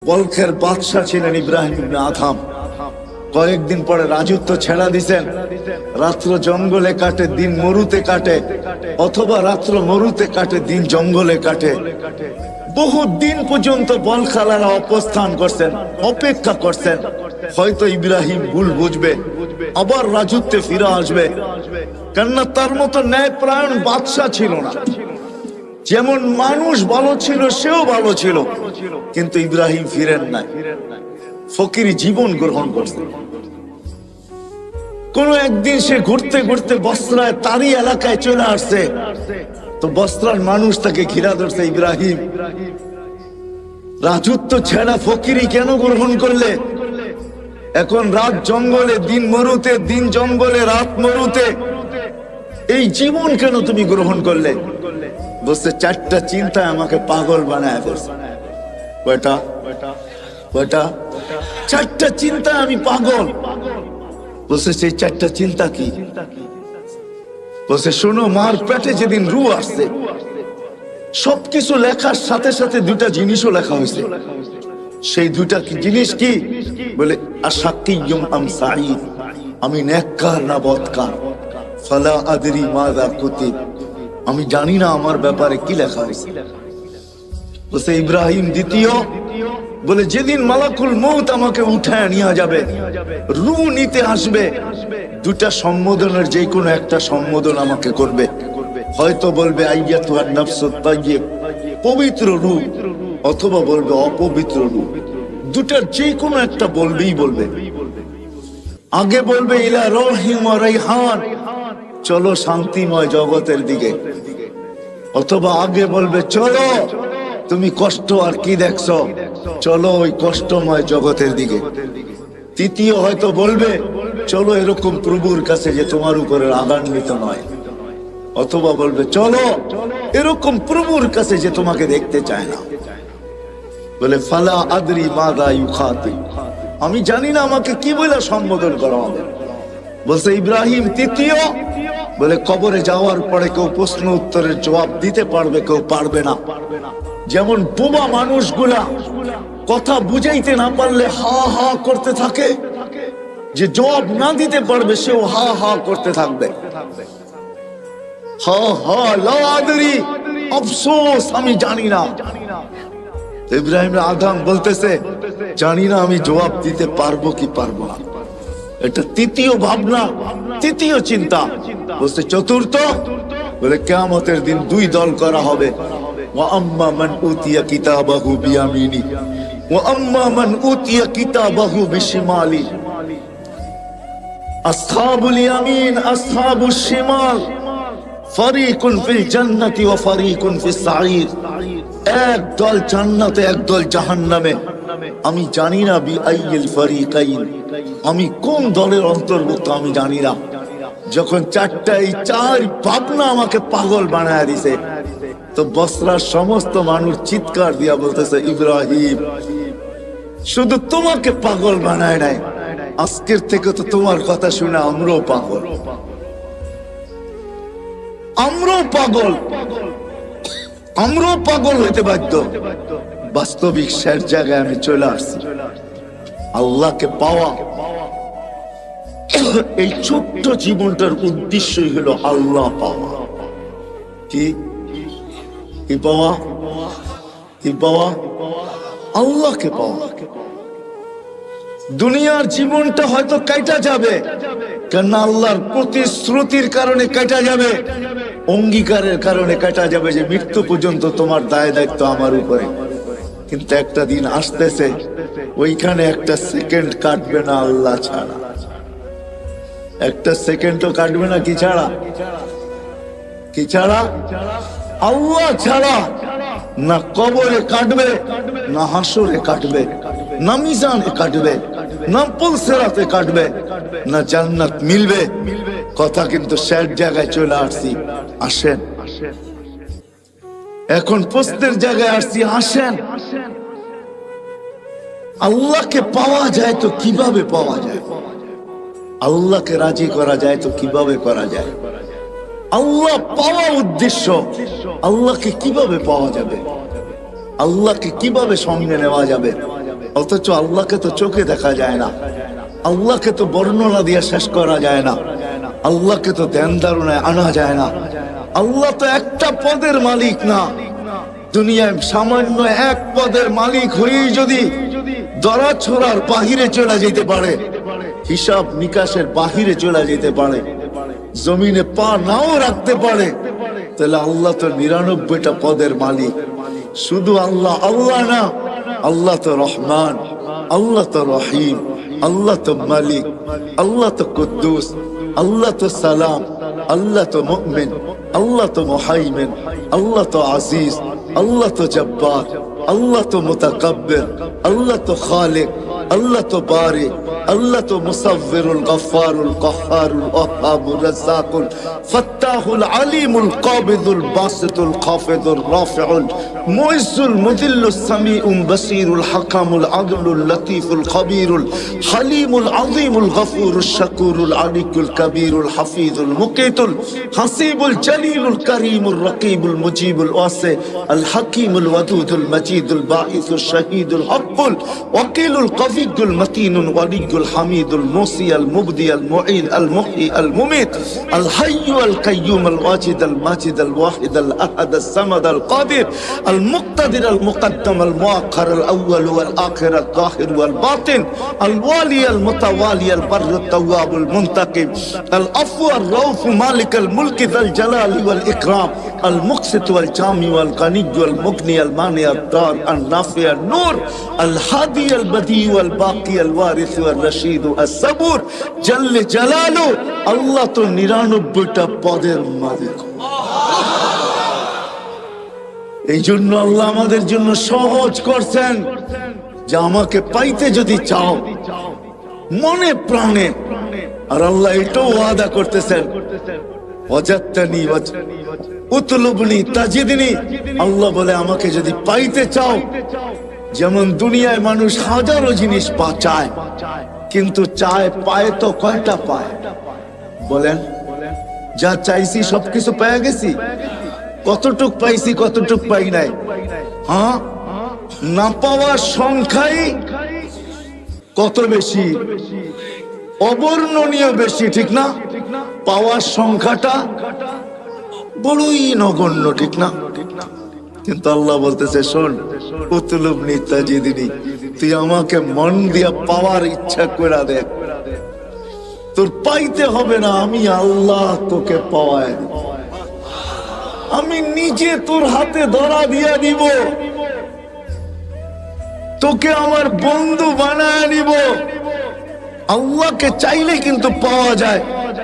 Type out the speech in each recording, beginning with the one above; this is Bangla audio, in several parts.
বলখের বাদশা ছিলেন ইব্রাহিম ইবনে আদহাম। কয়েকদিন পরে রাজত্ব ছেড়া দিছেন। রাত্র জঙ্গলে কাটে, দিন মরুতে কাটে, অথবা রাত্র মরুতে কাটে, দিন জঙ্গলে কাটে। বহু দিন পর্যন্ত বলখালারা অবস্থান করছেন, অপেক্ষা করছেন হয়তো ইব্রাহিম ভুল বুঝবে, আবার রাজত্বে ফিরে আসবে। কেননা তার মতো ন্যায়পরায়ণ বাদশা ছিল না। যেমন মানুষ ভালো ছিল, সেও ভালো ছিল, কিন্তু ইব্রাহিম ফিরেন নাই, ফকিরি জীবন গ্রহণ করছে। কোন একদিন সে ঘুরতে ঘুরতে বস্ত্রায় তারই এলাকায় চলে আসছে, তো বস্ত্রার মানুষ তাকে ঘিরা ধরছে, ইব্রাহিম রাজত্ব ছেড়া ফকিরি কেন গ্রহণ করলে? এখন রাত জঙ্গলে, দিন মরুতে, দিন জঙ্গলে, রাত মরুতে, এই জীবন কেন তুমি গ্রহণ করলে? বলছে, চারটা চিন্তায় আমাকে পাগল বানায় ফেলছে। কয়টা? কয়টা? চারটা চিন্তা আমি পাগল। বলছে, সেই চারটা চিন্তা কি? বলছে, শোনো, মার পেটে যেদিন রু আসছে, সবকিছু লেখার সাথে সাথে দুইটা জিনিসও লেখা হয়েছে। সেই দুইটা কি জিনিস? কি বলে? আশাকিয়ুম আম সাঈদ, আমি নেককার না বদকার। ফালা আদরি মাযা কুতিব, আমি জানি না আমার ব্যাপারে কি লেখা হয়েছে। বলছে, ইব্রাহিম দ্বিতীয়, বলে যেদিন মালাকুল মউত আমাকে উঠায় নিয়ে যাবে, রু নিতে আসবে, দুটা সম্বোধনের যে কোনো একটা সম্বোধন আমাকে করবে। হয়তো বলবে আইয়াতুহান নাফসুত তাইয়্যিব, পবিত্র রু, অথবা বলবে অপবিত্র রু। দুটার যে কোনো একটা বলবেই বলবে। আগে বলবে ইলা রহিম ওয়া রাইহান, চলো শান্তিময় জগতের দিকে, অথবা আগে বলবে চলো তুমি কষ্ট আর কি দেখছো, চলো ওই কষ্টময় জগতের দিকে। তৃতীয় হয়তো বলবে চলো এরকম প্রভুর কাছে যে তোমার উপরে রাগান্বিত নয়, অথবা বলবে চলো এরকম প্রভুর কাছে যে তোমাকে দেখতে চায় না। বলে ফালা আদরি মাযা ইউখাতিব, আমি জানি না আমাকে কি বলে সম্বোধন করা হবে। বলছে ইব্রাহিম তৃতীয়, বলে কবরে যাওয়ার পরে কেউ প্রশ্ন উত্তরের জবাব দিতে পারবে, কেউ পারবে না। যেমন বোবা মানুষগুলা কথা বুঝাইতে না পারলে হা হা করতে থাকে, যে জবাব না দিতে পারবে সেও হা হা করতে থাকবে। হা হা লা আদরি, আফসোস আমি জানি না। ইব্রাহিম আদম বলতেছে, জানি না আমি জবাব দিতে পারবো কি পারবো না। এটা তৃতীয় ভাবনা, তৃতীয় চিন্তা। বলছে চতুর্থ, বলে কিয়ামতের দিন দুই দল করা হবে। ওয়া আম্মা মান উতিয়া কিতাবাহু বিয়ামিনি ওয়া আম্মা মান উতিয়া কিতাবাহু বিশিমালি। আসহাবুল ইয়ামিন আসহাবুশ শিমাল, ফারিকুন ফিল জান্নাতি ওয়া ফারিকুন ফিস সাঈর। এক দল জান্নাতে, এক দল জাহান্নামে। আমি জানি না বি আইয়িল ফারিকাইন, আমি কোন দলের অন্তর্ভুক্ত আমি জানি না। যখন চারটা, এই চার ভাবনা আমাকে পাগল বানায় দিছে, তো বসরার সমস্ত মানুষ চিৎকার দিয়া বলতেছে, ইব্রাহিম শুধু তোমাকে পাগল বানায় নাই, আজকের থেকে তো তোমার কথা শুনে আমরাও পাগল, আমরাও পাগল, আমরাও পাগল হইতে বাধ্য। বাস্তবিক শেষ জায়গায় আমি চলে আসছি। আল্লাহকে পাওয়া, এই ছোট্ট জীবনটার উদ্দেশ্যই হলো আল্লাহ পাওয়া। কি কি পাওয়া? কি পাওয়া? আল্লাহকে পাওয়া। দুনিয়ার জীবনটা হয়তো কাটা যাবে, কেন আল্লাহর প্রতিশ্রুতির কারণে কাটা যাবে, অঙ্গীকারের কারণে কাটা যাবে যে মৃত্যু পর্যন্ত তোমার দায় দায়িত্ব আমার উপরে। কিন্তু একটা দিন আসতেছে, ওইখানে একটা সেকেন্ড কাটবে না আল্লাহ ছাড়া, একটা সেকেন্ডও কাটবে না। কি ছাড়া? কি ছাড়া? আল্লাহ ছাড়া। না কবরে কাটবে, না হাসরে কাটবে, না মিজানে কাটবে, না পুলসিরাতে কাটবে, না জান্নাত মিলবে। কথা কিন্তু শেষ জায়গায় চলে আসছি। আসেন, এখন প্রশ্নের জায়গায় আসছি। আসেন, আল্লাহকে পাওয়া যায় তো কিভাবে পাওয়া যায়? আল্লাহকে রাজি করা যায় তো কিভাবে করা যায়? আল্লাহ পাওয়া উদ্দেশ্য, আল্লাহকে কিভাবে পাওয়া যাবে? আল্লাহকে কিভাবে সঙ্গে নেওয়া যাবে? অথচ আল্লাহকে তো চোখে দেখা যায় না, আল্লাহকে তো বর্ণনা দিয়ে শেষ করা যায় না, আল্লাহকে তো ধ্যান ধারণায় আনা যায় না। আল্লাহ তো একটা পদের মালিক না, দুনিয়ায় সামান্য এক পদের মালিক হয়েই যদি দরা ছোড়ার বাহিরে চলে যেতে পারে, হিসাব নিকাশের বাহিরে চলে যেতে পারে, জমিনে পা নাও রাখতে পারে, তাহলে আল্লাহ তো ৯৯টা পদের মালিক। শুধু আল্লাহ আল্লাহ না, আল্লাহ তো রহমান, আল্লাহ তো রহিম, আল্লাহ তো মালিক, আল্লাহ তো কুদ্দুস, আল্লাহ তো সালাম, আল্লাহ তো মুমিন, আল্লাহ তো মুহাইমিন, আল্লাহ তো আজিজ, আল্লাহ তো জব্বার, আল্লাহ তো মুতাকাব্বির, আল্লাহ তো খালিক, আল্লাহ তো বারি, আল্লাহ তো মুসাব্বিরুল গফফারুল কহ্হারুল ওয়াহ্হাবুর রাজ্জাকুল ফাত্তাহুল আলিমুল কাবিদুল বাসিতুল খাফিদুর রাফিউল মুইজ্জুল মুযিল্লুস সামিউম বাসীরুল হাকামুল আদলুল লতীফুল খবীরুল হালিমুল আযীমুল গফুরুশ শাকুরুল আলিকুল কবীরুল হাফিজুল মুকিতুল হাসিবুল জলিলুল করিমুর রকিবুল মুজিবুল ওয়াসি আল হাকিমুল ওয়াদুদুল মজিদুল বাঈসুশ শাহীদুল হক্কুল ওয়াকিলুল কবিয়ুল মতিনুল ওয়ালিয়ুল الحميد الموصي المبدي المعين المحيي المميت الحي القيوم الواجد الماجد الواحد الأحد الصمد القادر المقتدر المقدم المؤخر الأول والآخر الظاهر والباطن الوالي المتوالي البر التواب المنتقم العفو الرؤوف مالك الملك ذا الجلال والإكرام المقسط والجامع والغني والمغني المانع الضار النافع النور الهادي البديع والباقي الوارث والرشيد الصبور جل جلاله আল্লাহ তো ৯৯টা পদের মালিক। এই জন্য আল্লাহ আমাদের জন্য সহজ করছেন যে আমাকে পাইতে যদি চাও মনে প্রাণে, আর আল্লাহ এটাও ওয়াদা করতেছেন ওয়াজাদতানি উতলুবনি তাজিদনি, আল্লাহ বলে আমাকে যদি পাইতে চাও, যেমন দুনিয়ায় মানুষ হাজারো জিনিস চায়, কিন্তু চায় পায় তো কয়টা পায় বলেন? যা চাইছি সবকিছু পেয়ে গেছি? কতটুক পাইছি, কতটুক পাই নাই? হ্যাঁ, না পাওয়ার সংখ্যাই কত বেশি, অবর্ণনীয় বেশি, ঠিক না? পাওয়ার সংখ্যাটা বড়ই নগণ্য, ঠিক না? কিন্তু আল্লাহ বলতেছে শোন, উতলুবনি তাজিদনি, তুই আমাকে মন দিয়া পাওয়ার ইচ্ছা করে দেখ, তোর পাইতে হবে না, আমি আল্লাহ তোকে পাওয়ায়, আমি নিজে তোর হাতে ধরা দিয়া দিব, তোকে আমার বন্ধু বানায় নিব। আল্লাহকে চাইলে কিন্তু পাওয়া যায়,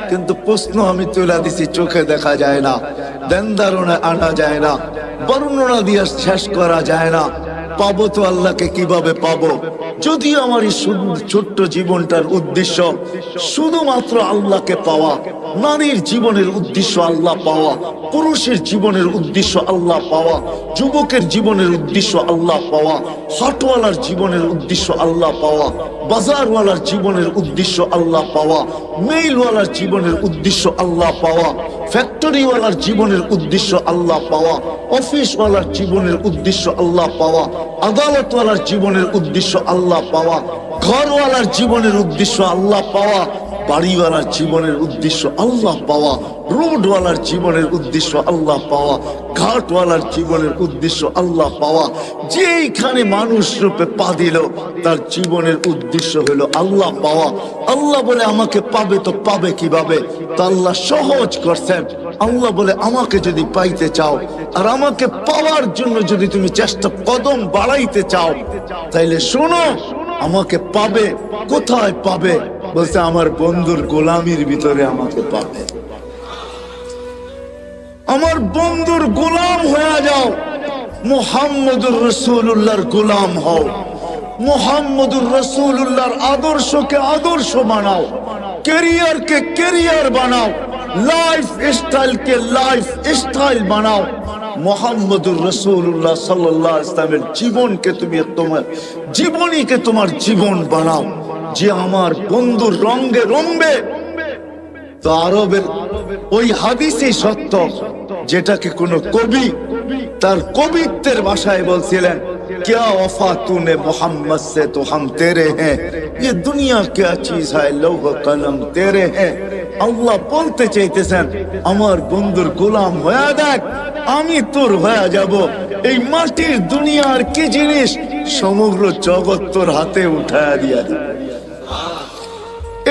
কিন্তু প্রশ্ন আমি তুলে দিছি, চোখে দেখা যায় না, ধ্যান ধারণায় আনা যায় না, বর্ণনা দিয়ে শেষ করা যায় না। পাবো তো আল্লাহকে কিভাবে পাবো? যদি আমার এই ছোট্ট জীবনটার উদ্দেশ্য শুধুমাত্র আল্লাহকে পাওয়া, নারীর জীবনের উদ্দেশ্য আল্লাহ পাওয়া, পুরুষের জীবনের উদ্দেশ্য আল্লাহ পাওয়া, যুবকের জীবনের উদ্দেশ্য আল্লাহ পাওয়া, হাটওয়ালার জীবনের উদ্দেশ্য আল্লাহ পাওয়া, বাজারওয়ালার জীবনের উদ্দেশ্য আল্লাহ পাওয়া, মেইলওয়ালার জীবনের উদ্দেশ্য আল্লাহ পাওয়া, ফ্যাক্টরিওয়ালার জীবনের উদ্দেশ্য আল্লাহ পাওয়া, অফিসওয়ালার জীবনের উদ্দেশ্য আল্লাহ পাওয়া, আদালতওয়ালার জীবনের উদ্দেশ্য আল্লাহ পাওয়া, ঘরওয়ালার জীবনের উদ্দেশ্য আল্লাহ পাওয়া, বাড়িওয়ালার জীবনের উদ্দেশ্য আল্লাহ পাওয়া, রোডওয়ালার জীবনের উদ্দেশ্য আল্লাহ পাওয়া, ঘাটওয়ালার জীবনের উদ্দেশ্য আল্লাহ পাওয়া। যেইখানে মানুষ রূপে পা দিল তার জীবনের উদ্দেশ্য হলো আল্লাহ পাওয়া। আল্লাহ বলে আমাকে পাবে তো পাবে কিভাবে? তা আল্লাহ সহজ করছেন। আল্লাহ বলে আমাকে যদি পাইতে চাও আর আমাকে পাওয়ার জন্য যদি তুমি চেষ্টা কদম বাড়াইতে চাও, তাইলে শোনো, আমাকে পাবে। কোথায় পাবে? বলছে আমার বন্ধুর গোলামির ভিতরে আমাকে পাবে। আমার বন্ধুর গোলাম হয়ে যাও, মুহাম্মদুর রাসূলুল্লাহর গোলাম হও, মুহাম্মদুর রাসূলুল্লাহর আদর্শকে আদর্শ বানাও, ক্যারিয়ারকে ক্যারিয়ার বানাও, লাইফ স্টাইলকে লাইফ স্টাইল বানাও। মুহাম্মদুর রাসূলুল্লাহ সাল্লাল্লাহু আলাইহি ওয়াসাল্লামের জীবনকে তুমি তোমার জীবনীকে তোমার জীবন বানাও। যে আমার বন্ধুর রঙে রঙবে, তো আরবের ওই হাদিসই সত্য, যেটাকে কোন কবি তার কবিত্বের ভাষায় বলছিলেন, क्या वफा तूने मोहम्मद से तो हम तेरे हैं, ये दुनिया क्या चीज है, लौह कलम तेरे हैं। আল্লাহ বলতে চাইতেছেন আমার বন্ধুর গোলাম হয়ে দেখ, আমি তোর হয়ে যাব। এই মাটির দুনিয়ার কি জিনিস, সমগ্র জগৎ তোর হাতে উঠায়া দিয়া দে।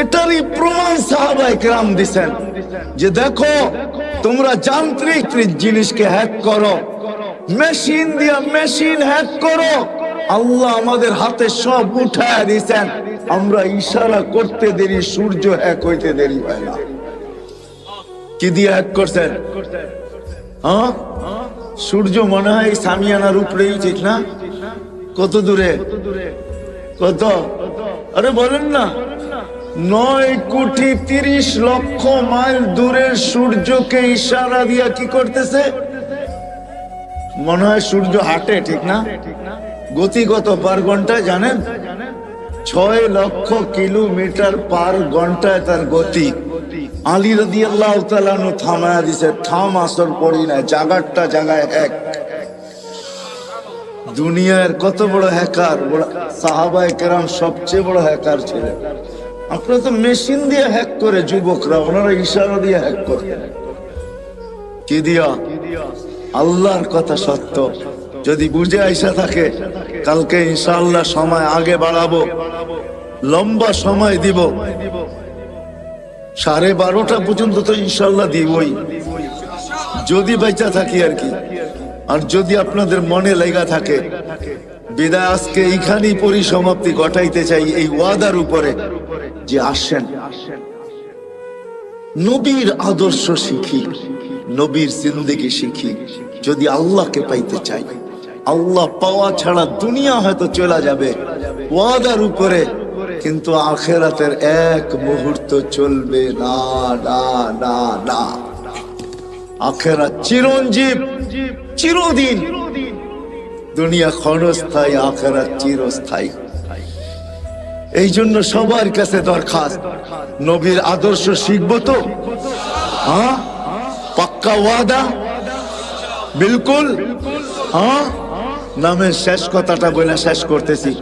এটারই প্রমাণ সাহাবায়ে কেরাম দিছেন যে দেখো তোমরা যান্ত্রিক জিনিসকে হ্যাক করো, মেশিন দিয়া মেশিন হ্যাক করো, আল্লাহ আমাদের হাতে সব উঠায়া দিছেন। আমরা ইশারা করতে দেরি, সূর্য হ্যাক হইতে দেরি হয় না। কি দিয়ে হ্যাক করছেন? হ্যাঁ, সূর্য মনে হয় সামিয়ানার উপরেই, ঠিক না? কত দূরে? কত? আরে বলেন না, 9,30,00,000 মাইল দূরের সূর্যকে ইশারা দিয়া কি করতেছে? মনে হয় সূর্য হাঁটে, ঠিক না? গতি কত পার ঘন্টায় জানেন? 6,00,000 কিলোমিটার পার ঘন্টায় তার গতি। আলী রাদিয়াল্লাহু তাআলা আনহু থামায়া দিছে, থাম আসর পড়ি না, জাগারটা জাগায় এক। দুনিয়ার কত বড় হ্যাকার, সাহাবায়ে কেরাম সবচেয়ে বড় হ্যাকার ছিলেন। আপনারা তো মেশিন দিয়ে হ্যাক করে, যুবকরা ওনারা ইশারা দিয়ে হ্যাক করে। কি দিয়া? আল্লাহর কথা সত্য। যদি বুঝে আইসা থাকে, কালকে ইনশাআল্লাহ সময় আগে বাড়াবো, লম্বা সময় দিব, 12:30 পর্যন্ত তো ইনশাআল্লাহ দিবই, যদি বেঁচে থাকি আর কি। আর যদি আপনাদের মনে লেগা থাকে, বিদায় আজকে এইখানেই পরিসমাপ্তি ঘটাইতে চাই এই ওয়াদার উপরে যে আসেন নবীর আদর্শ শিখি, নবীর জিন্দেগি শিখি। যদি আল্লাহকে পাইতে চাই, আল্লাহ পাওয়া ছাড়া দুনিয়া হয়তো চলে যাবে ওয়াদার উপরে, কিন্তু আখিরাতের এক মুহূর্ত চলবে না, না, না, না। আখিরাত চিরঞ্জীব, চিরদিন। দুনিয়া ক্ষণস্থায়ী, আখিরাত চিরস্থায়ী। এই জন্য সবার কাছে দরখাস্ত, নবীর আদর্শ শিখবো তো? হ্যাঁ, পাক্কা ওয়াদা? বিলকুল। হ্যাঁ, নামের শেষ কথাটা বলে শেষ করতেছি।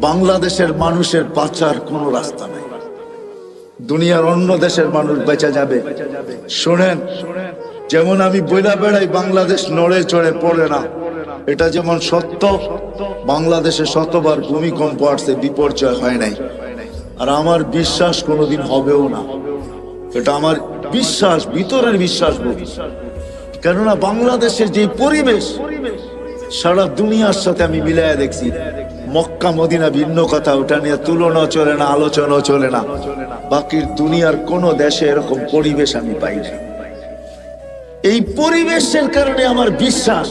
বাংলাদেশের মানুষের বাঁচার কোনো রাস্তা নাই, দুনিয়ার অন্য দেশের মানুষ বেঁচে যাবে। শোনেন, যেমন আমি বইলা বেড়াই বাংলাদেশ নড়ে চড়ে পড়ে না, এটা যেমন সত্য। বাংলাদেশে শতবার ভূমিকম্প আসছে, বিপর্যয় হয় নাই। আর আমার বিশ্বাস কোনোদিন হবেও না, এটা আমার বিশ্বাস, ভিতরের বিশ্বাস। কেননা বাংলাদেশের যে পরিবেশ সারা দুনিয়ার সাথে আমি মিলাইয়া দেখছি। মক্কা মদিনা ভিন্ন কথা, ওটা নিয়ে তুলনা চলে না, আলোচনা চলে না। বাকির দুনিয়ার কোন দেশে এরকম পরিবেশ আমি পাই না। এই পরিবেশের কারণে আমার বিশ্বাস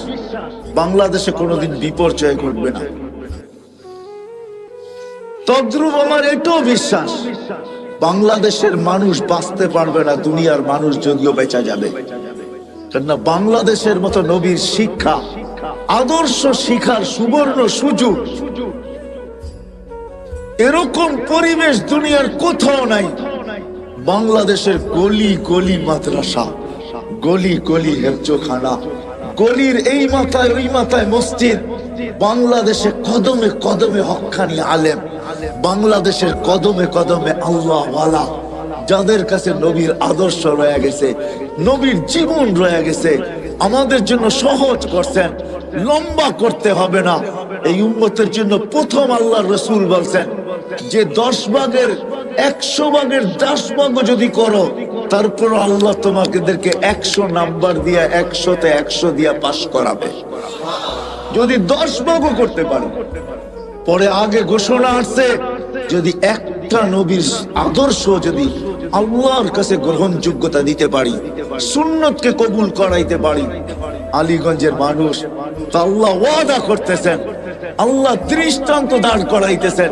বাংলাদেশে কোনোদিন বিপর্যয় ঘটবে না। তদ্রুপ আমার এটাও বিশ্বাস বাংলাদেশের মানুষ বাঁচতে পারবে না, দুনিয়ার মানুষ যদিও বেঁচে যাবে। কেননা বাংলাদেশের মতো নবীর শিক্ষা, আদর্শ শিখার সুবর্ণ সুযোগ, এরকম পরিবেশ দুনিয়ার কোথাও নাই। বাংলাদেশের গলি গলি মাদ্রাসা, গলি গলি হেফজোখানা, গলির এই মাথায় ওই মাথায় মসজিদ। বাংলাদেশে কদমে কদমে হক্কানি আলেম, বাংলাদেশের কদমে কদমে আল্লাহ ওয়ালা, যাদের কাছে নবীর আদর্শ রয়ে গেছে, নবীর জীবন রয়ে গেছে। আমাদের জন্য সহজ করছেন, লম্বা করতে হবে না। এই উম্মতের জন্য প্রথম আল্লাহর রাসূল বলছেন যে 10 ভাগের 100 ভাগের 10 ভাগও যদি করো, তারপর আল্লাহ তোমাদেরকে 100 নাম্বার দিয়া 100তে 100 দিয়া পাস করাবে, যদি 10 ভাগও করতে পারো। পরে আগে ঘোষণা আসছে, যদি একটা নবীর আদর্শ যদি আল্লাহর কাছে গ্রহণযোগ্যতা দিতে পারি, সুন্নতকে কবুল করাইতে পারি, আলীগঞ্জের মানুষ আল্লাহ ওয়াদা করতেছেন, আল্লাহ দৃষ্টান্ত দাঁড় করাইতেছেন।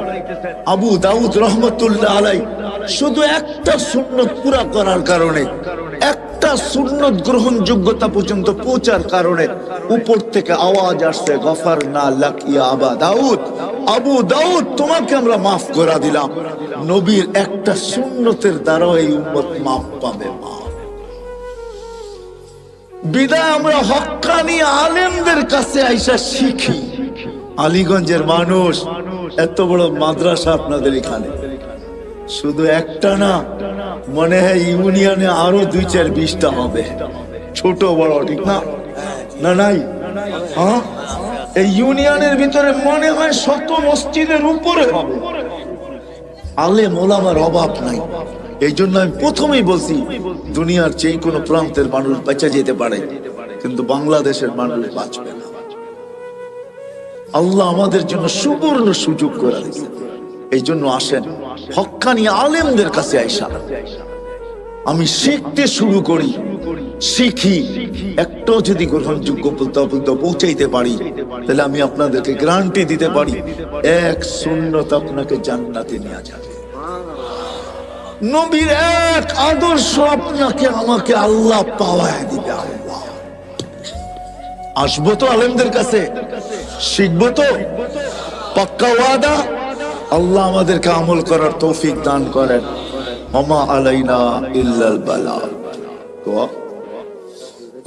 আবু দাউদ রহমতুল্লাহ আলাই শুধু একটা সুন্নত পুরা করার কারণে, একটা সুন্নত গ্রহণযোগ্যতা পর্যন্ত পৌঁছার কারণে উপর থেকে আওয়াজ আসছে, গফারনা লাক ইয়া আবা দাউদ, আবু দাউদ তোমাকে আমরা মাফ করে দিলাম। নবীর একটা সুন্নতের দ্বারা এই উম্মত মাফ পাবে। বিদায় আমরা হক্কানি আলেমদের কাছে আইসা শিখি, আলীগঞ্জের মানুষ, এত বড় মাদ্রাসা আপনাদের এখানে, শুধু একটা না, মনে হয় ইউনিয়নে আরো 2-4-20টা হবে, ছোট বড়, ঠিক না? না নাই? হ্যাঁ, এই ইউনিয়নের ভিতরে মনে হয় 100 মসজিদের উপরে হবে। আলেম ওলামার অভাব নাই। এই জন্য আমি প্রথমেই বলছি, দুনিয়ার যে কোনো প্রান্তের মানুষ বেঁচে যেতে পারে, কিন্তু বাংলাদেশের মানুষ বাঁচবে না। আল্লাহ আমাদের জন্য সুবর্ণ সুযোগ করে দিয়েছে। এই জন্য আসেন, হক্কানি আলেমদের কাছে আইসা আমি শিখতে শুরু করি, শিখি, একটাও যদি গ্রহণযোগ্য বলতে পৌঁছাইতে পারি, তাহলে আমি আপনাদেরকে গ্যারান্টি দিতে পারি, এক সুন্নত আপনাকে জান্নাতে নিয়ে যাবে। নবীর এক আদর্শ আপনাকে আমাকে আল্লাহ পাওয়ায় দিবে। আল্লাহ, আসবো তো আলেমদের কাছে, শিখবো তো, পাক্কা ওয়াদা। আল্লাহ আমাদেরকে আমল করার তৌফিক দান করেন। ওমা আলাইনা ইল্লাল বালাগ।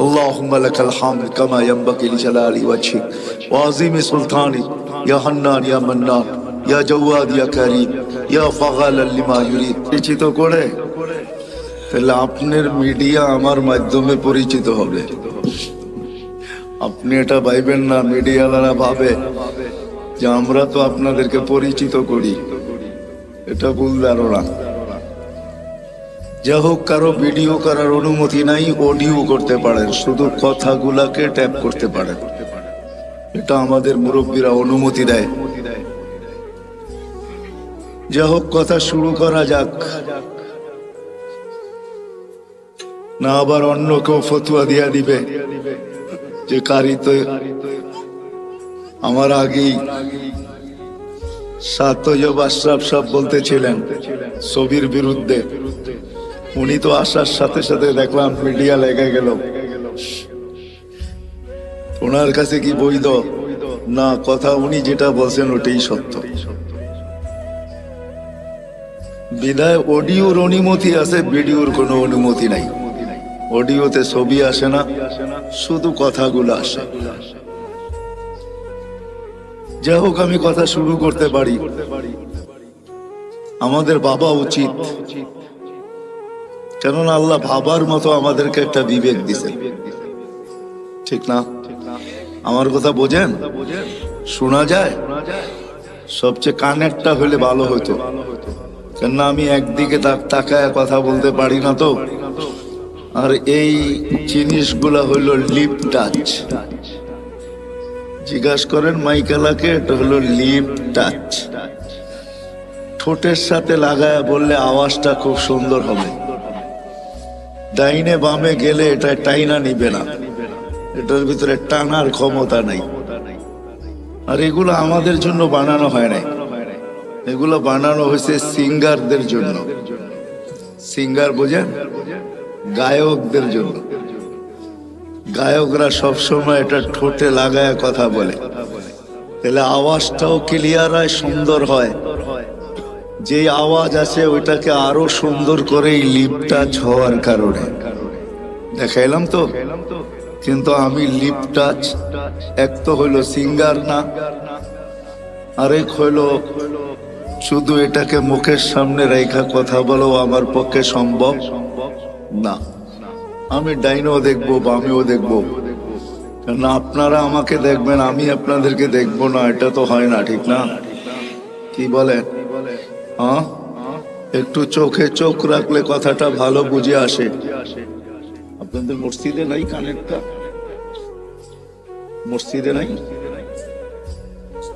اللهم لك الحمد كما ينبغي لجلال وجهك وعظيم سلطانك يا حنان يا منان يا جواد يا كريم يا فعال لما يريد। পরিচিত করে তাহলে আপনার মিডিয়া আমার মাধ্যমে পরিচিত হবে। আপনি এটা ভাইবেন না, মিডিয়াওয়ালারা ভাবে যে আমরা তো আপনাদেরকে পরিচিত করি, এটা ভুল ধারণা। যা হোক, কারো ভিডিও করার অনুমতি নাই, অডিও করতে পারেন, শুধু কথাগুলাকে ট্যাপ করতে পারেন, এটা আমাদের মুরব্বীরা অনুমতি দেয়। যা হোক, কথা শুরু করা যাক, না আবার অন্য কেউ ফতুয়া দিয়া দিবে যে কারি তো আমার আগেই সাতয়ব আশরাফ সাহেব বলতেছিলেন ছবির বিরুদ্ধে। উনি তো আসার সাথে সাথে দেখলাম মিডিয়া লেগে গেল। ওনার কাছে কি বৈধ না কথা? উনি যেটা বলছেন ওটাই সত্য। বিদায় অডিওর অনুমতি আছে, ভিডিওর কোনো অনুমতি নাই। অডিওতে ছবি আসে না, শুধু কথাগুলো আসে। যাই হোক, আমি কথা শুরু করতে পারি। আমাদের ভাবা উচিত, কেননা আল্লাহ ভাবার মতো আমাদেরকে একটা বিবেক দিছে, ঠিক না? আমার কথা বোঝেন? শোনা যায়? সবচেয়ে কানেক্টটা হলে ভালো হতো, কেননা আমি একদিকে তাকায় কথা বলতে পারি না তো। আর এই জিনিসগুলা হইলো লিপ টাচ। জিজ্ঞাসা করেন মাইকেলাকে, এটা হলো লিপ টাচ। ঠোঁটের সাথে লাগায় বললে আওয়াজটা খুব সুন্দর হবে। ডাইনে বামে গেলে এটা টাইনা নিবে না, এটার ভিতরে টানার ক্ষমতা নাই। আর এগুলো আমাদের জন্য বানানো হয় নাই, এগুলো বানানো হয়েছে সিঙ্গারদের জন্য। সিঙ্গার বোঝেন? গায়কদের জন্য। গায়করা সবসময় এটা ঠোঁটে লাগায় কথা বলে, তাহলে আওয়াজটাও ক্লিয়ার হয়, সুন্দর হয়। যে আওয়াজ আছে ওইটাকে আরো সুন্দর করে লিপ টাচ হওয়ার কারণে দেখাইলাম তো। কিন্তু আমি লিপ টাচ, এক তো হইলো সিঙ্গার না, আরেক হইলো শুধু এটাকে মুখের সামনে রেখা কথা বলো আমার পক্ষে সম্ভব না। আমি ডাইনও দেখবো, বামেও দেখবো, কারণ আপনারা আমাকে দেখবেন, আমি আপনাদেরকে দেখবো না, এটা তো হয় না, ঠিক না? কি বলেন? হ্যাঁ, একটু চোখে চোখ রাখলে কথাটা ভালো বুঝে আসে। আপনাদের মসজিদে নাই কানেরটা? মসজিদে নাই?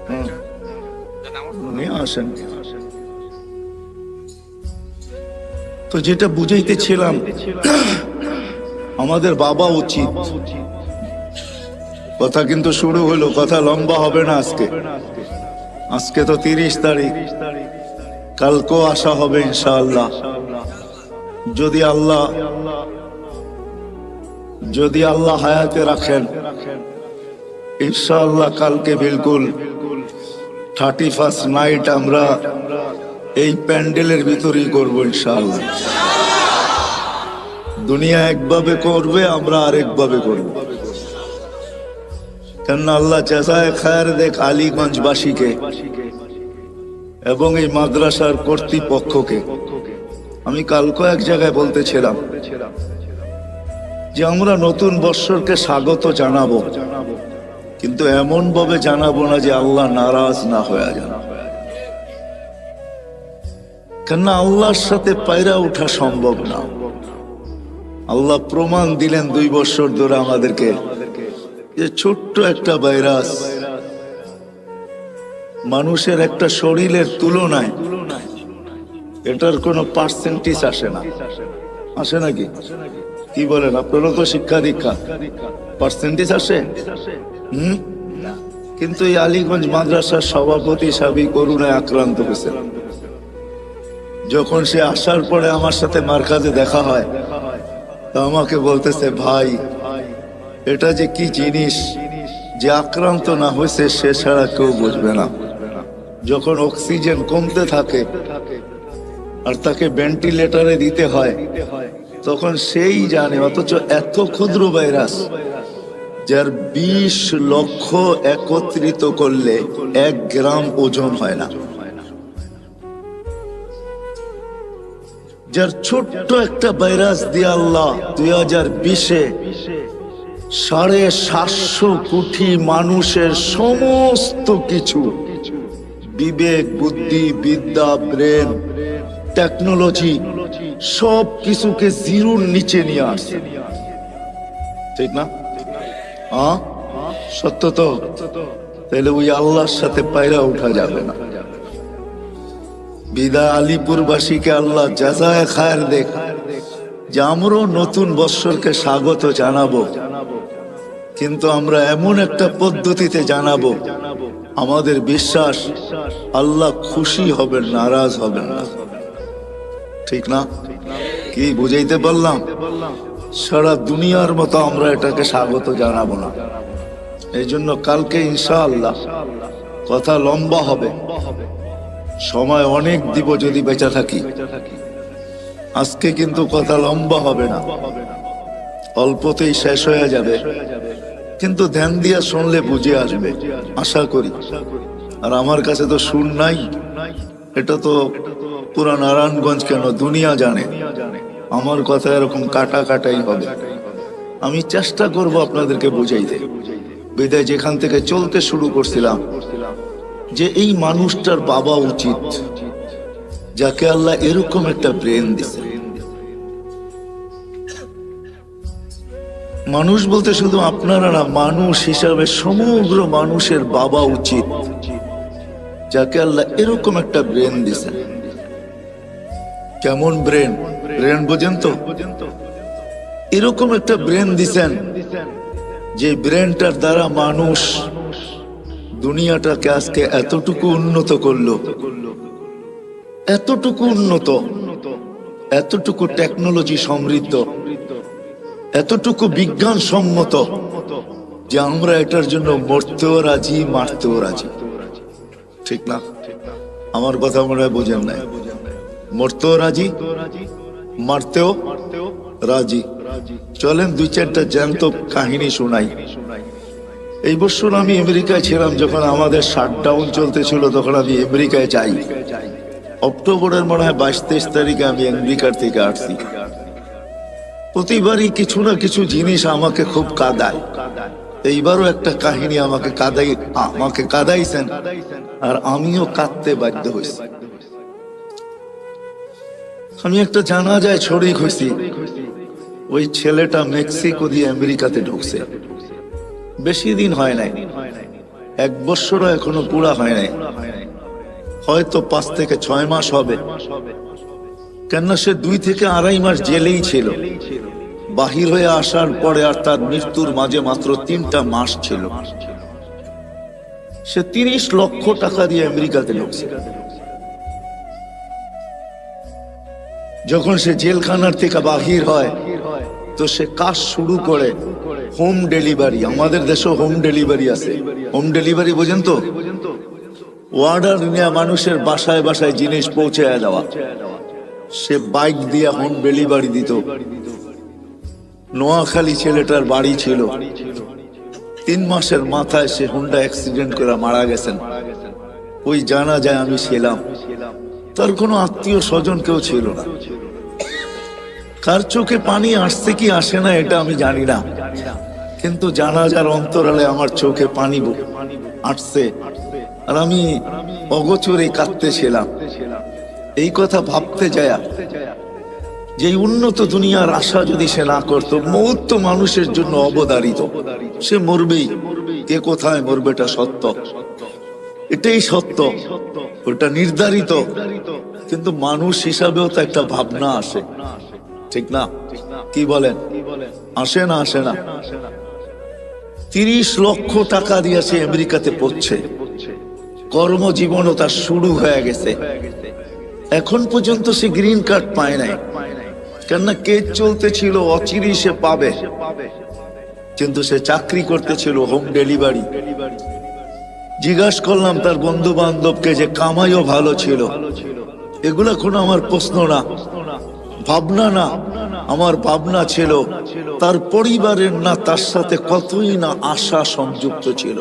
হ্যাঁ, নিয়ে আসেন। তো যেটা বুঝাইতেছিলাম, আমাদের বাবা উচিত। কথা কিন্তু শুরু হলো, কথা লম্বা হবে না আজকে। আজকে তো 30 তারিখ, কালকেও আসা হবে ইনশাআল্লাহ। যদি আল্লাহ হায়াতে রাখেন, ইনশাআল্লাহ কালকে বিলকুল 31st নাইট আমরা এই প্যান্ডেলের ভিতরেই করবো ইনশাআল্লাহ। দুনিয়া একভাবে করবে, আমরা আরেকভাবে করব। কেননা আল্লাহ জাযায়ে খায়ের দেখ আলীগঞ্জবাসীকে এবং এই মাদ্রাসার কর্তৃপক্ষকে। আমি কালকে এক জায়গায় বলতেছিলাম যে আমরা নতুন বৎসরকে স্বাগত জানাবো, কিন্তু এমন ভাবে জানাবো না যে আল্লাহ নারাজ না হয়ে যান। কেননা আল্লাহর সাথে পায়রা ওঠা সম্ভব না। আল্লাহ প্রমাণ দিলেন 2 বছর ধরে আমাদেরকে যে ছোট্ট একটা ভাইরাস মানুষের একটা শরীরের তুলনায় এটার কোনো পার্সেন্টেজ আসে না। আসে নাকি? কি বলেন আপনারা? তো শিক্ষা দীক্ষা, পার্সেন্টেজ আসে? কিন্তু এই আলীগঞ্জ মাদ্রাসার সভাপতি সাবি করুণায় আক্রান্ত হয়েছে। যখন সে আসার পরে আমার সাথে মার্কাজে দেখা হয়, তা আমাকে বলতেছে, ভাই এটা যে কি জিনিস, যে আক্রান্ত না হয়েছে সে ছাড়া কেউ বুঝবে না। যখন অক্সিজেন কমতে থাকে আর তাকে ভেন্টিলেটরে দিতে হয়, তখন সেই জানে। অথচ এত ক্ষুদ্র ভাইরাস যার 20 লক্ষ একত্রিত করলে 1 গ্রাম ওজন হয় না, যার ছোট্ট একটা ভাইরাস দিয়ে আল্লাহ 2020-এ 750 কোটি মানুষের সমস্ত কিছু, বিবেক, বুদ্ধি, বিদ্যা, ব্রেন, টেকনোলজি, সব কিছুকে জিরোর নিচে নিয়ে আসছে। ঠিক না? সত্য তো? তাহলে ওই আল্লাহর সাথে পায়রা উঠা যাবে না। বিদা আলীপুরবাসীকে আল্লাহ জাযায়ে খায়ের দেখ যে আমরাও নতুন বৎসরকে স্বাগত জানাবো, কিন্তু আমরা এমন একটা পদ্ধতিতে জানাবো আমাদের বিশ্বাস আল্লাহ খুশি হবেন, নারাজ হবেন না। ঠিক না? কি বুঝাইতে পারলাম? সারা দুনিয়ার মতো আমরা এটাকে স্বাগত জানাবো না। এই জন্য কালকে ইনশাআল্লাহ কথা লম্বা হবে, সময় অনেক দিব যদি বেঁচে থাকি। আজকে কিন্তু কথা লম্বা হবে না, অল্পতেই শেষ হয়ে যাবে, কিন্তু ধ্যান দিয়া শুনলে বুঝে আসবে আশা করি। আর আমার কাছে তো সুর নাই, এটা তো পুরা নারায়ণগঞ্জ কেন দুনিয়া জানে আমার কথা এরকম কাটা কাটাই হবে। আমি চেষ্টা করব আপনাদেরকে বুঝাইতে। বিদায় যেখান থেকে চলতে শুরু করছিলাম যে এই মানুষটার বাবা উচিত যাকে আল্লাহ এরকম একটা ব্রেন দিছে। মানুষ বলতে শুধু আপনারা না, মানুষ হিসাবে সমগ্র মানুষের বাবা উচিত যাকে আল্লাহ এরকম একটা ব্রেন দিছে। কেমন ব্রেন? ব্রেন বোঝেন তো? এরকম একটা ব্রেন দিছেন যে ব্রেনটার দ্বারা মানুষ দুনিয়াটাকে আজকে এতটুকু উন্নত করলো, এতটুকু উন্নত, এতটুকু টেকনোলজি সমৃদ্ধ, এতটুকু বিজ্ঞান সম্মত যে আমরা এটার জন্য মরতেও রাজি, মারতেও রাজি। ঠিক না? আমার কথা মনে হয় বোঝেন নাই। মরতেও রাজি, মারতেও রাজি। চলেন 2-4টা জ্যান্ত কাহিনী শোনাই। এই বছর আমি আমেরিকায় ছিলাম, যখন আমাদের শাটডাউন চলতেছিল তখন আমি আমেরিকায় যাই। অক্টোবরের মনে হয় 22-23 তারিখে আমি আমেরিকার থেকে আসছি। প্রতিবারই কিছু না কিছু জিনিস আমাকে খুব কাঁদায়। এইবারও একটা কাহিনী আমাকে কাঁদাইছেন, আর আমিও কাঁদতে বাধ্য হয়েছি। আমি একটা জানাজায় শরীক হয়েছি। ওই ছেলেটা মেক্সিকো দিয়ে আমেরিকাতে ঢুকছে, বেশি দিন হয় নাই, 1 বছরও এখনো পুরা হয় নাই, হয়তো 5 থেকে 6 মাস হবে। কেননা সে 2 থেকে 2.5 মাস জেলেই ছিল। বাহির হয়ে আসার পরে আর তার মৃত্যুর মাঝে মাত্র 3টা মাস ছিল। সে 30 লক্ষ টাকা দিয়ে আমেরিকাতে ঢুকছে। যখন সে জেলখানার থেকে বাহির হয় তো সে কাজ শুরু করে হোম ডেলিভারি। আমাদের দেশে হোম ডেলিভারি আছে। হোম ডেলিভারি বোঝেন তো? অর্ডার নিয়ে মানুষের বাসায় বাসায় জিনিস পৌঁছে দেওয়া। সে বাইক দিয়ে হোম ডেলিভারি দিত। নোয়াখালী ছেলেটার বাড়ি ছিল, 3 মাসের মাথায় সে হুন্ডা অ্যাক্সিডেন্ট করে মারা গেছেন। ওই জানা যায় আমি ছিলাম। তার কোনো আত্মীয় স্বজন কেউ ছিল না। কার চোখে পানি আসছে কি আসে না এটা আমি জানি না, কিন্তু জানাজার অন্তরালে আমার চোখে পানি আসছে, আর আমি অগোচরে কাঁদতেছিলাম। এই কথা ভাবতে যায় যে উন্নত দুনিয়ার আশা যদি সে না করত, মৌত তো মানুষের জন্য অবধারিত, সে মরবেই। কে কোথায় মরবে এটা সত্য, এটাই সত্য, ওটা নির্ধারিত। কিন্তু মানুষ হিসাবেও তো একটা ভাবনা আসে, ঠিক না? কি বলেন? আসে না? আসে না? 30 লক্ষ টাকা দিয়ে সে আমেরিকাতে পড়ছে, কর্মজীবনও তার শুরু হয়ে গেছে। এখন পর্যন্ত সে গ্রিন কার্ড পায় নাই, কেননা কেস চলতেছিল, অচিরেই সে পাবে। কিন্তু সে চাকরি করতেছিল হোম ডেলিভারি। জিজ্ঞাসা করলাম তার বন্ধু বান্ধবকে যে কামাইও ভালো ছিল। এগুলা কোনো আমার প্রশ্ন না, ভাবনা না। আমার ভাবনা ছিল তার পরিবারের না তার সাথে কতই না আশা সংযুক্ত ছিল।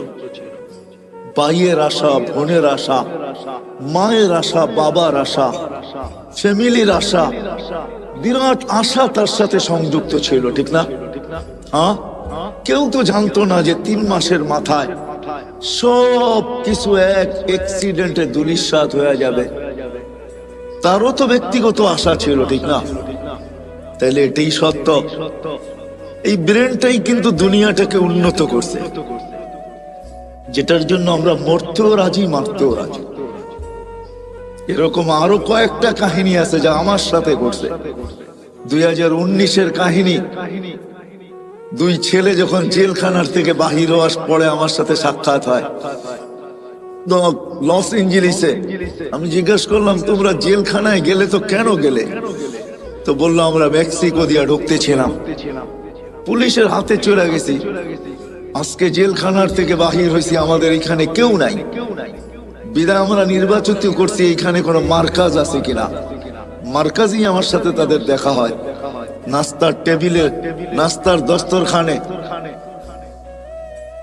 ভাইয়ের আশা, বোনের আশা, মায়ের আশা, বাবার আশা, ফ্যামিলির আশা, বিরাট আশা তার সাথে সংযুক্ত ছিল, ঠিক না? হ্যাঁ, কেউ তো জানতো না যে 3 মাসের মাথায় সব কিছু এক অ্যাক্সিডেন্টে ধূলিসাৎ হয়ে যাবে। তারও তো ব্যক্তিগত আশা ছিল, ঠিক না? তাহলে এটাই সত্য। এই ব্রেনটাই কিন্তু দুনিয়াটাকে উন্নত করছে, যেটার জন্য আমরা মরতেও রাজি, মারতেও রাজি। এরকম আরো কয়েকটা কাহিনী আছে যা আমার সাথে ঘটছে। 2019-এর কাহিনী। 2 ছেলে যখন জেলখানার থেকে বাহির হওয়ার পরে আমার সাথে সাক্ষাৎ হয় লস এঞ্জেলিসে। আমি জিজ্ঞাসা করলাম, তোমরা জেলখানায় গেলে তো কেন গেলে? তো বললো, আমরা মেক্সিকো দিয়ে ঢুকতেছিলাম, পুলিশের হাতে চলে গেছি। আজকে জেলখানার থেকে বাহির হয়েছি, আমাদের এখানে কেউ নাই, বিদায় আমরা নির্বাচিত করছি এখানে কোনো মার্কাজ আছে কিনা। মার্কাজই আমার সাথে তাদের দেখা হয়, নাস্তার টেবিলে, নাস্তার দস্তরখানে।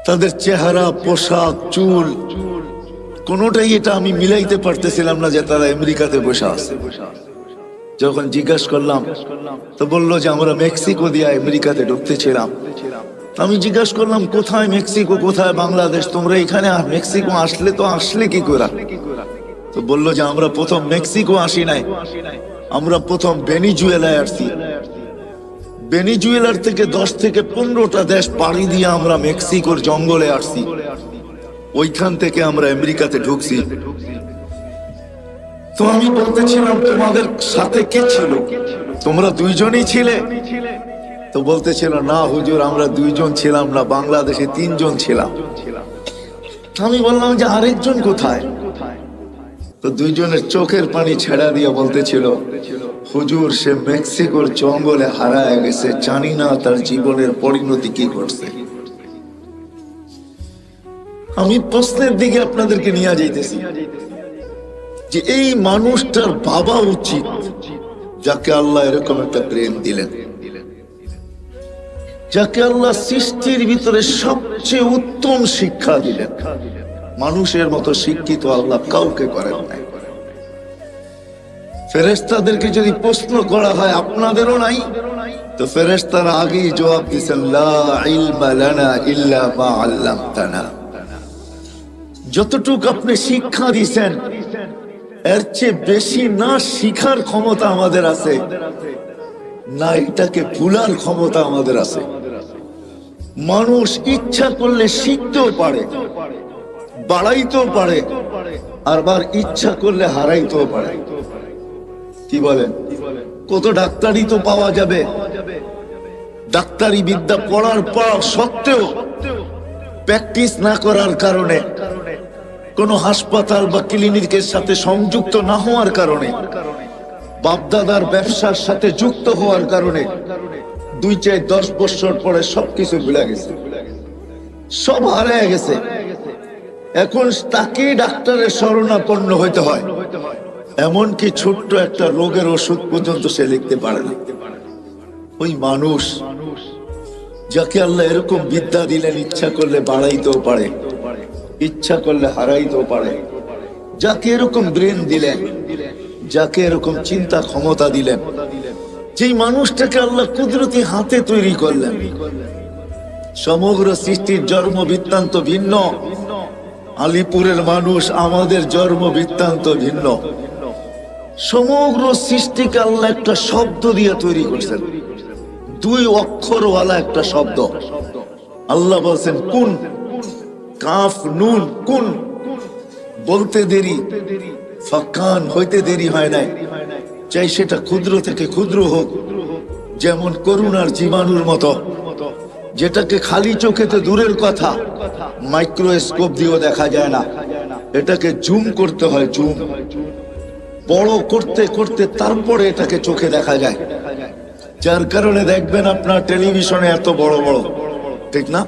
তাদের চেহারা, পোশাক, চুল, কোনোটাই এটা আমি মিলাইতে পারতেছিলাম না যে তারা আমেরিকাতে বসে আছে। যখন জিজ্ঞাসা করলাম তো বললো যে আমরা মেক্সিকো দিয়ে আমেরিকাতে ঢুকতেছিলাম। আমি জিজ্ঞাসা করলাম, কোথায় মেক্সিকো, কোথায় বাংলাদেশ? তোমরা এখানে মেক্সিকো আসলে কি করে? তো বললো যে আমরা প্রথম মেক্সিকো আসি নাই, আমরা প্রথম ভেনিজুয়েলায় আসছি। ভেনিজুয়েলার থেকে 10 থেকে 15টা দেশ পাড়ি দিয়ে আমরা মেক্সিকোর জঙ্গলে আসছি, ওইখান থেকে আমরা আমেরিকাতে ঢুকছি। তো আমি বলতেছিলাম, তোমাদের সাথে কে ছিল? তোমরা 2 জনই ছিলে? তো বলতেছিল, না হুজুর, আমরা 2 জন ছিলাম না, বাংলাদেশে 3 জন ছিলাম। আমি বললাম যে আরেকজন কোথায়? তো 2 জনের চোখের পানি ছেড়া দিয়ে বলতেছিল, হুজুর, সে মেক্সিকোর জঙ্গলে হারায় গেছে, জানি না তার জীবনের পরিণতি কি করছে। আমি প্রশ্নের দিকে আপনাদেরকে নিয়ে যাইতেছি যে এই মানুষটার ভাবা উচিত যাকে আল্লাহ এরকম একটা ব্রেন দিলেন, যাকে আল্লাহ সৃষ্টির ভিতরে সবচেয়ে উত্তম শিক্ষা দিলেন। মানুষের মতো শিক্ষিত আল্লাহ কাউকে করেন নাই। ফেরেশতাদেরকে যদি প্রশ্ন করা হয় আপনাদেরও নাই, তো ফেরেশতারা আগেই জবাব দিয়েছেন, লা ইলমা লানা ইল্লা মা আল্লামতানা। যতটুকু আপনি শিক্ষা দিয়েছেন এর চেয়ে বেশি না শিখার ক্ষমতা আমাদের আছে, না এটাকে ভুলার ক্ষমতা আমাদের আছে। মানুষ ইচ্ছা করলে শিখতেও পারে, বাড়াইতেও পারে, আবার ইচ্ছা করলে হারাইতেও পারে। কি বলেন? কত ডাক্তারি তো পাওয়া যাবে, ডাক্তারি বিদ্যা পড়ার পর সত্ত্বেও প্র্যাকটিস না করার কারণে, কোন হাসপাতাল বা ক্লিনিকের সাথে সংযুক্ত না হওয়ার কারণে, বাপদাদার ব্যবসার সাথে যুক্ত হওয়ার কারণে 2-10 বছর পরে সবকিছু ভুলে গেছে, সব হারিয়ে গেছে। এখন তাকে ডাক্তারের শরণাপন্ন হইতে হয়, এমনকি ছোট্ট একটা রোগের ওষুধ পর্যন্ত সে লিখতে পারে না। ওই মানুষ যাকে আল্লাহ এরকম বিদ্যা দিলেন, ইচ্ছা করলে বাড়াইতেও পারে, ইচ্ছা করলে হারাইতেও পারে। যাকে এরকম ব্রেন দিলেন, যাকে এরকম চিন্তা ক্ষমতা দিলেন, যেই মানুষটাকে আল্লাহ কুদরতি হাতে তৈরি করলেন। সমগ্র সৃষ্টির জন্ম বৃত্তান্ত ভিন্ন। আলিপুরের মানুষ, আমাদের জন্ম বৃত্তান্ত ভিন্ন। সমগ্র সৃষ্টিকে আল্লাহ একটা শব্দ দিয়ে তৈরি করছেন, 2 অক্ষরওয়ালা একটা শব্দ। আল্লাহ বলছেন কুন, কাফ নুন কুন। বলতে দেরি, ফাকান হইতে দেরি হয় নাই। চাই সেটা ক্ষুদ্র থেকে ক্ষুদ্র হোক, যেমন করুণার জীবাণুর মতো, যেটাকে খালি চোখেতে দূরের কথা, মাইক্রোস্কোপ দিয়েও দেখা যায় না। এটাকে জুম করতে হয়, জুম বড় করতে করতে তারপরে এটাকে চোখে দেখা যায়। যার কারণে দেখবেন আপনার টেলিভিশনে এত বড় বড়, ঠিক না,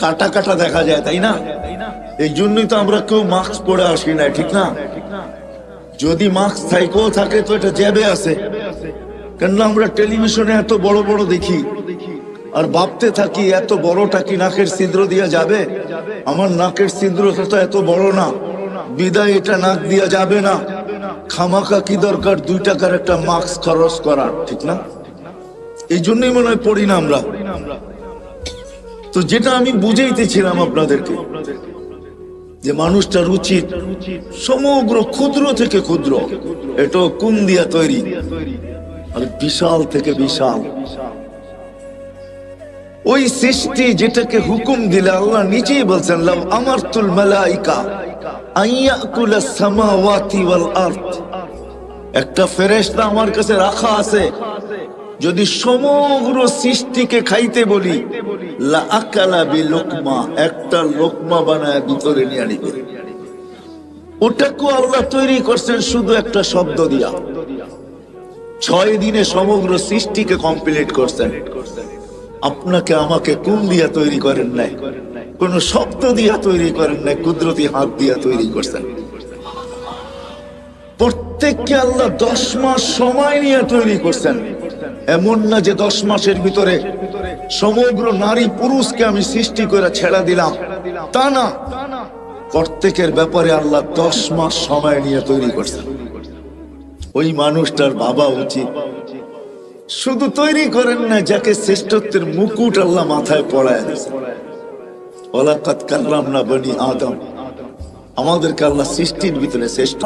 কাটা কাটা দেখা যায়, তাই না? এই জন্যই তো আমরা কেউ মাস্ক পরে আসি না, ঠিক না? যদি মাস্ক থাইকেও থাকে তো এটা জ্যাবে আছে, কেননা আমরা টেলিভিশনে এত বড় বড় দেখি আর ভাবতে থাকি এত বড়টা কি নাকের ছিদ্র দিয়ে যাবে? আমার নাকের ছিদ্রটা তো এত বড় না, বিদায় এটা নাক দিয়া যাবে না। খামাখা কি দরকার 2 টাকার একটা মাস্ক খরচ করার, ঠিক না? এই জন্যই মনে হয় পড়ি না আমরা। তো যেটা আমি বুঝাইতেছিলাম আপনাদেরকে, যে মানুষটার উচিত সমগ্র ক্ষুদ্র থেকে ক্ষুদ্র, এটা কোন দিয়া তৈরি, আর বিশাল থেকে বিশাল ওই সৃষ্টি যেটাকে হুকুম দিলে আল্লাহ নিজেই বলছেন লাউ আমারতুল মালাইকা আইয়াকুলাস সামাওয়াতি ওয়াল আরদ। একটা ফেরেশতা আমার কাছে রাখা আছে, যদি সমগ্র সৃষ্টিকে খাইতে বলি, লা আকালা বিলুকমা, একটা লোকমা বানায় ভিতরে নিয়ে নিবে। ওটাকে আল্লাহ তৈরি করছেন শুধু একটা শব্দ দিয়া। 6 দিনে সমগ্র সৃষ্টিকে কমপ্লিট করছেন। আপনাকে আমাকে কোন দিয়া তৈরি করেন নাই, কোন শব্দ দিয়া তৈরি করেন নাই, কুদরতি হাত দিয়া তৈরি করছেন। প্রত্যেককে আল্লাহ 10 মাস সময় নিয়ে তৈরি করছেন। এমন না যে 10 মাসের ভিতরে সমগ্র নারী পুরুষকে আমি সৃষ্টি করে ছেড়া দিলাম, তা না। প্রত্যেকের ব্যাপারে আল্লাহ 10 মাস সময় নিয়ে তৈরি করছেন। ওই মানুষটার ভাবা উচিত, শুধু তৈরি করেন না, যাকে শ্রেষ্ঠত্বের মুকুট আল্লাহ মাথায় পড়ায় দিয়েছেন। ওয়ালাকাদ কাররামনা বনি আদম, আমাদেরকে আল্লাহ সৃষ্টির ভিতরে শ্রেষ্ঠ